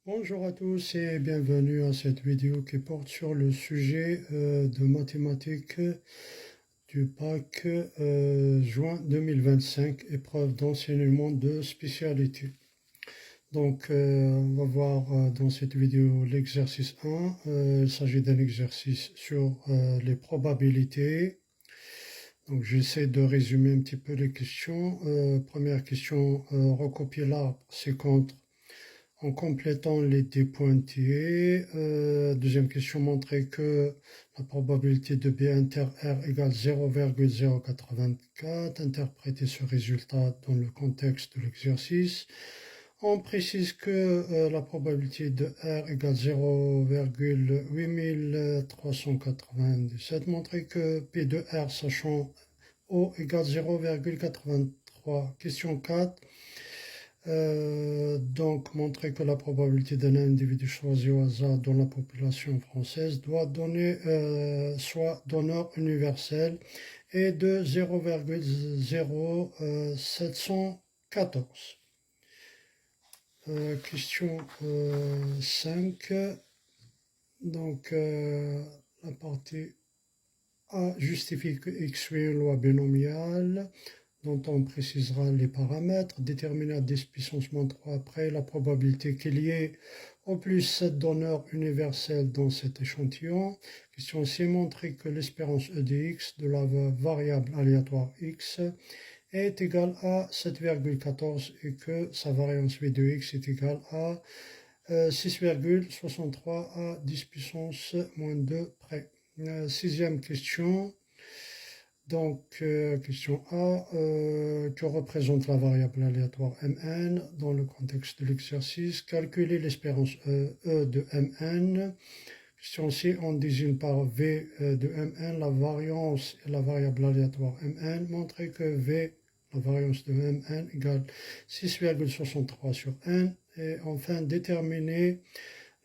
Bonjour à tous et bienvenue à cette vidéo qui porte sur le sujet de mathématiques du bac juin 2025, épreuve d'enseignement de spécialité. Donc on va voir dans cette vidéo l'exercice 1. Il s'agit d'un exercice sur les probabilités. Donc j'essaie de résumer un petit peu les questions. Première question, recopier l'arbre, c'est contre en complétant les dépointillés. Deuxième question, montrer que la probabilité de B inter R égale 0,084. Interpréter ce résultat dans le contexte de l'exercice. On précise que la probabilité de R égale 0,8397. Montrer que P de R sachant O égale 0,83. Question 4. Donc, montrer que la probabilité d'un individu choisi au hasard dans la population française doit donner soit donneur universel et de 0,0714. Question 5. Donc, la partie A justifie que X soit une loi binomiale dont on précisera les paramètres, déterminer à 10 puissance moins 3 après la probabilité qu'il y ait au plus 7 donneurs universels dans cet échantillon. Question C, montrer que l'espérance E de X de la variable aléatoire X est égale à 7,14 et que sa variance V de X est égale à 6,63 à 10 puissance moins 2 près. Sixième question. Donc, question A, que représente la variable aléatoire Mn dans le contexte de l'exercice? Calculer l'espérance E de Mn. Question C, on désigne par V de Mn la variance et la variable aléatoire Mn. Montrer que V, la variance de Mn, égale 6,63 sur n. Et enfin, déterminer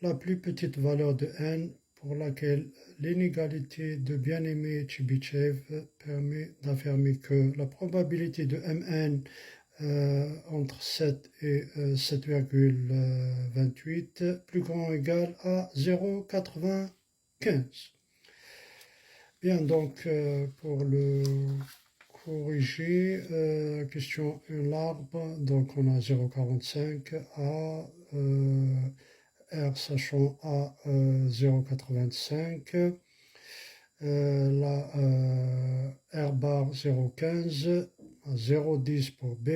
la plus petite valeur de n pour laquelle l'inégalité de bien-aimé Chebyshev permet d'affirmer que la probabilité de Mn entre 7 et 7,28 plus grand ou égal à 0,95. Bien, donc pour le corriger, question 1, l'arbre, donc on a 0,45 à R sachant à 0,85, la R bar 0,15, 0,10 pour B,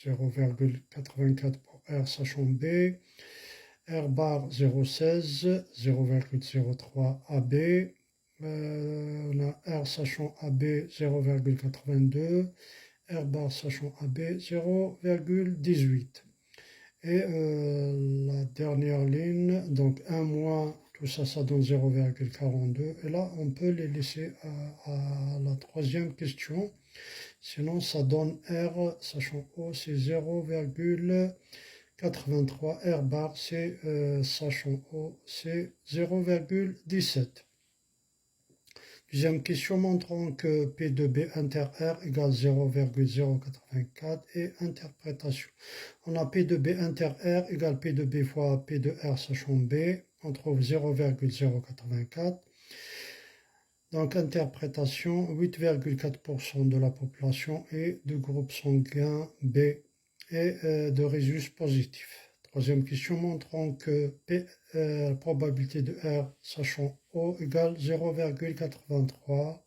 0,84 pour R sachant B, R bar 0,16, 0,03 AB, la R sachant AB 0,82, R bar sachant AB 0,18. Et la dernière ligne, donc 1 moins, tout ça, ça donne 0,42. Et là, on peut les laisser à la troisième question. Sinon, ça donne R, sachant O, c'est 0,83. R bar, c'est, sachant O, c'est 0,17. Deuxième question montrant que P de B inter R égale 0,084 et interprétation. On a P de B inter R égale P de B fois P de R sachant B. On trouve 0,084. Donc interprétation, 8,4% de la population est de groupe sanguin B et de rhésus positif. Troisième question montrant que la probabilité de R sachant O égale 0,83.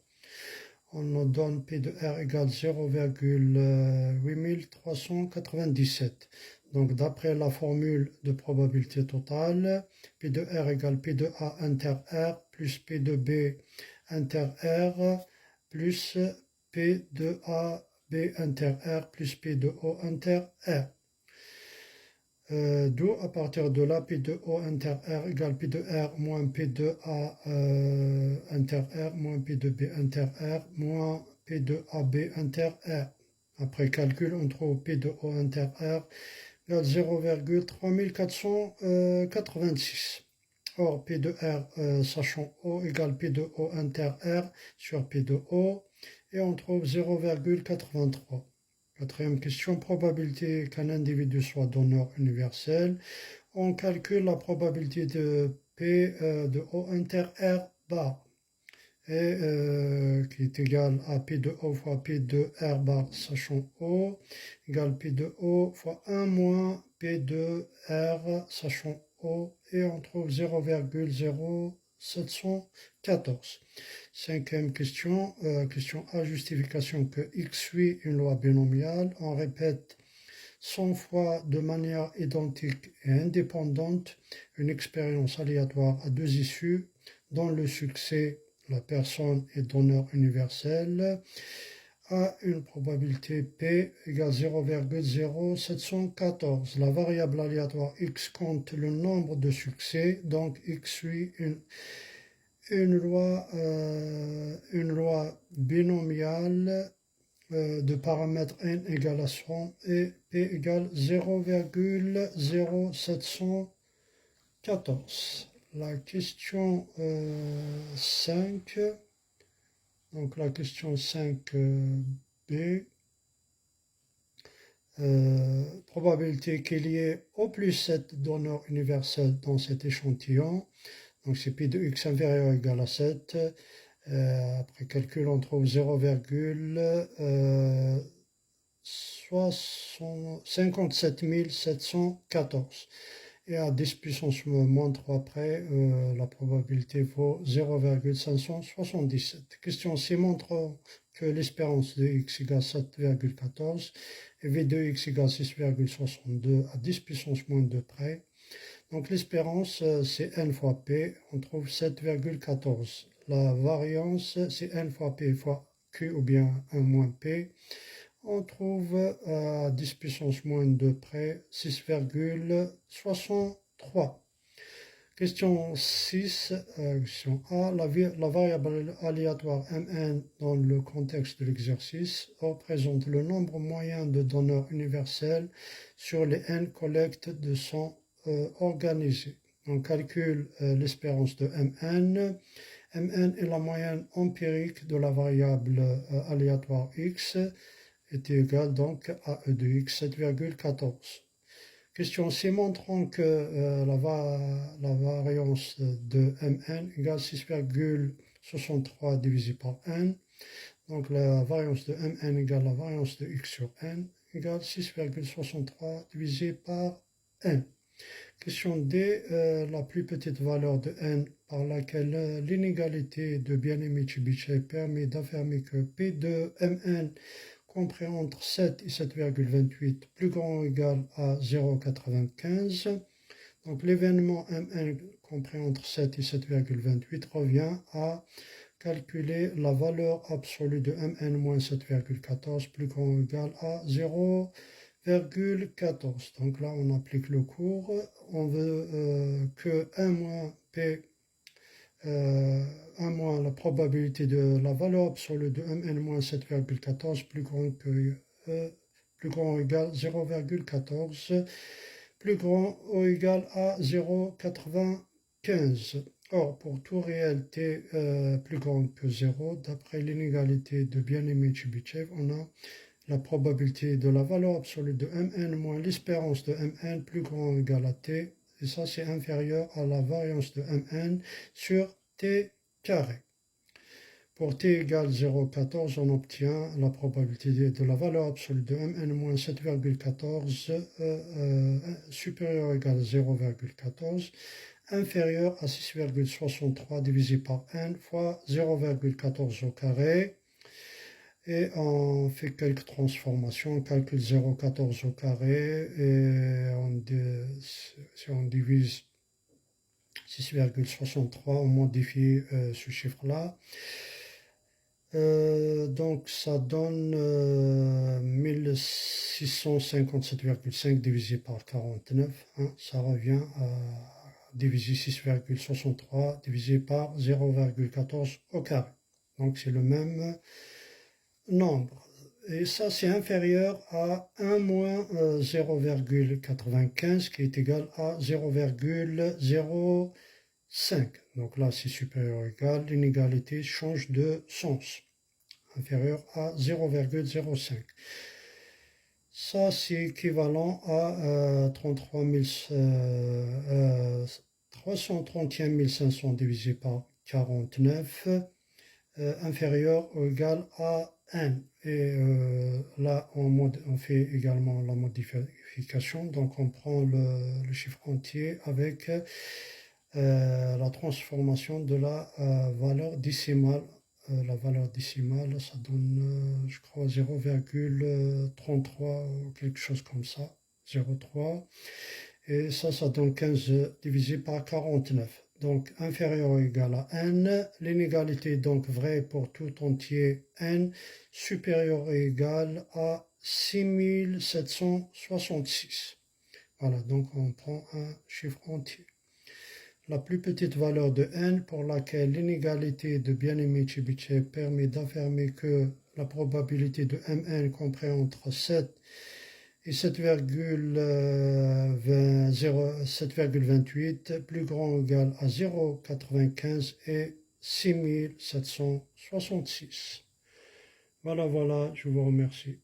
On nous donne P de R égale 0,8397. Donc d'après la formule de probabilité totale, P de R égale P de A inter R plus P de B inter R plus P de A B inter R plus P de O inter R. D'où à partir de là, P de O inter R égale P de R moins P de A inter R moins P de B inter R moins P de AB inter R. Après calcul, on trouve P de O inter R égale 0,3486. Or, P de R sachant O égale P de O inter R sur P de O et on trouve 0,83. Quatrième question, probabilité qu'un individu soit donneur universel. On calcule la probabilité de P de O inter R bar, et qui est égal à P de O fois P de R bar, sachant O, égale P de O fois 1 moins P de R, sachant O, et on trouve 0,0714. Cinquième question, question A, justification que X suit une loi binomiale. On répète 100 fois de manière identique et indépendante une expérience aléatoire à deux issues dont le succès, la personne est donneur universel, a une probabilité P égale 0,0714. La variable aléatoire X compte le nombre de succès, donc X suit une loi binomiale de paramètres n égale à 100 et p égale 0,0714. La question 5, donc la question 5b, probabilité qu'il y ait au plus 7 donneurs universels dans cet échantillon. Donc c'est P de X inférieur ou égal à 7. Après calcul, on trouve 0,57 714. Et à 10 puissance moins 3 près, la probabilité vaut 0,577. Question C montre que l'espérance de X égale 7,14 et V de X égale 6,62 à 10 puissance moins 2 près. Donc l'espérance, c'est n fois P, on trouve 7,14. La variance, c'est n fois P fois Q ou bien 1 moins P. On trouve à 10 puissance moins 2 près 6,63. Question 6, question A. La variable aléatoire Mn dans le contexte de l'exercice représente le nombre moyen de donneurs universels sur les n collectes de son organisé. On calcule l'espérance de Mn. Mn est la moyenne empirique de la variable aléatoire x, est égale donc à E de x 7,14. Question C montrant que la variance de Mn égale 6,63 divisé par n. Donc la variance de Mn égale la variance de x sur n égale 6,63 divisé par n. Question D, la plus petite valeur de n par laquelle l'inégalité de Bien-Aimé-Chebyshev permet d'affirmer que P de Mn compris entre 7 et 7,28 plus grand ou égal à 0,95. Donc l'événement Mn compris entre 7 et 7,28 revient à calculer la valeur absolue de Mn moins 7,14 plus grand ou égal à 0,14. Donc là on applique le cours, on veut que 1 moins P 1 moins la probabilité de la valeur absolue de Mn moins 7,14 plus grand ou égal à 0,14 plus grand ou égal à 0,95. Or, pour tout réel t plus grand que 0, d'après l'inégalité de Bien-Aimé-Chebyshev, on a la probabilité de la valeur absolue de Mn moins l'espérance de Mn plus grand ou égal à t, et ça c'est inférieur à la variance de Mn sur t carré. Pour t égale 0,14, on obtient la probabilité de la valeur absolue de Mn moins 7,14 supérieure ou égale à 0,14, inférieur à 6,63 divisé par n fois 0,14 au carré. Et on fait quelques transformations, on calcule 0,14 au carré et si on divise 6,63, on modifie ce chiffre-là. Donc ça donne 1657,5 divisé par 49. Hein, ça revient à diviser 6,63 divisé par 0,14 au carré. Donc c'est le même nombre. Et ça, c'est inférieur à 1 moins 0,95 qui est égal à 0,05. Donc là, c'est supérieur ou égal. L'inégalité change de sens. Inférieur à 0,05. Ça, c'est équivalent à 331 500 divisé par 49, inférieur ou égal à n. Et là, on fait également la modification. Donc, on prend le chiffre entier avec la transformation de la valeur décimale. La valeur décimale, ça donne, je crois, 0,33 ou quelque chose comme ça. 0,3. Et ça donne 15 divisé par 49. Donc, inférieur ou égal à n. L'inégalité est donc vraie pour tout entier n, supérieur ou égal à 6766. Voilà, donc on prend un chiffre entier. La plus petite valeur de n pour laquelle l'inégalité de Bjanémytch-Bitchev permet d'affirmer que la probabilité de Mn comprise entre 7 et 7,28 plus grand ou égal à 0,95 et 6766. Voilà, je vous remercie.